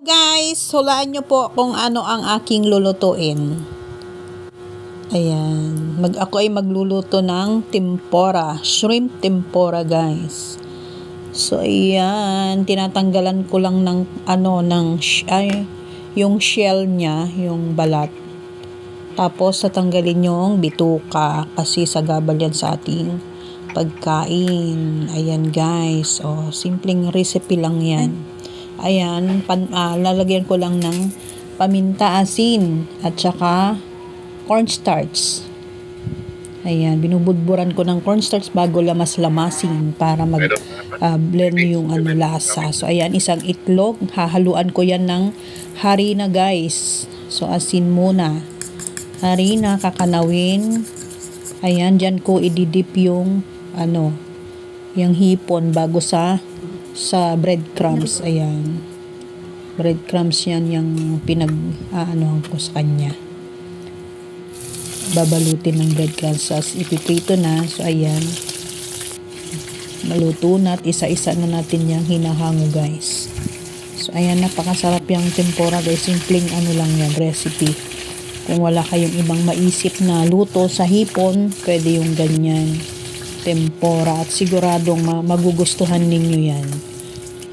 Guys, hulaan nyo po kung ano ang aking lulutuin. Ayan. Ako ay magluluto ng tempura. Shrimp tempura, guys. So, ayan. Tinatanggalan ko lang ng yung shell niya, yung balat. Tapos, tatanggalin yung bituka kasi sagabal yan sa ating pagkain. Ayan, guys. O, simpleng recipe lang yan. Ayan, lalagyan ko lang ng paminta, asin, at saka cornstarch. Ayan, binubudburan ko ng cornstarch bago lamas-lamasin para mag-blend yung lasa. So, ayan, isang itlog. Hahaluan ko yan ng harina, guys. So, asin muna. Harina, kakanawin. Ayan, dyan ko ididip yung yung hipon bago sa breadcrumbs. Ayan, breadcrumbs yan yung ko sa kanya. Babalutin ng breadcrumbs as ipiprito na. So ayan, maluto na at isa-isa na natin yung hinahango, guys. So ayan, napakasarap yung tempura, guys. Simpleng lang yan, recipe. Kung wala kayong ibang maisip na luto sa hipon, pwede yung ganyan, tempura, at siguradong magugustuhan ninyo yan.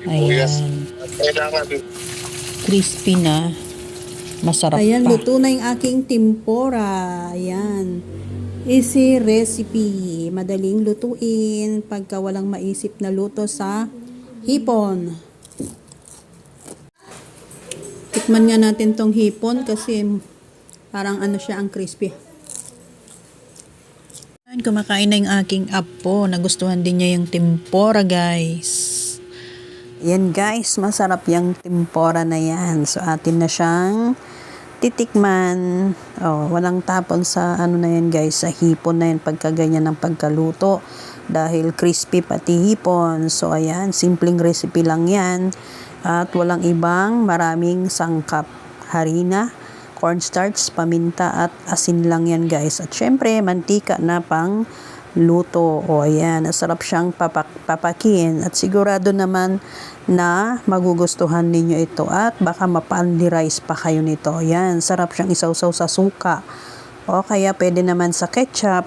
Ayan, crispy na, masarap. Ayan, luto na yung aking tempura. Ayan, easy recipe, madaling lutuin pagka walang maisip na luto sa hipon. Tikman nga natin tong hipon kasi parang siya, ang crispy. Kumakain na yung aking apo. Nagustuhan din niya yung tempura, guys. Yan, guys. Masarap yung tempura na yan. So, atin na siyang titikman. Oh, walang tapon sa na yan, guys. Sa hipon na yan pagka ganyan ng pagkaluto. Dahil crispy pati hipon. So, ayan. Simpleng recipe lang yan. At walang ibang maraming sangkap. Harina, cornstarch, paminta, at asin lang yan, guys. At syempre, mantika na pang luto. O ayan, sarap siyang papakin. At sigurado naman na magugustuhan ninyo ito. At baka mapa-only rice pa kayo nito. Ayan, sarap siyang isawsaw sa suka. O kaya pwede naman sa ketchup.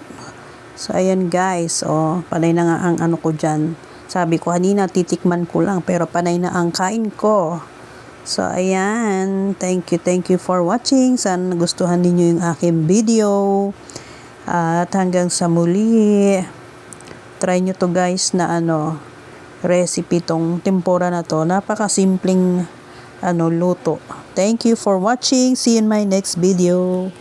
So ayan, guys. O, panay na nga ang ko dyan. Sabi ko kanina, titikman ko lang. Pero panay na ang kain ko. So, ayan. Thank you for watching. Sana nagustuhan ninyo yung aking video. At hanggang sa muli. Try nyo to, guys, na recipe tong tempura na to. Napakasimpleng luto. Thank you for watching. See you in my next video.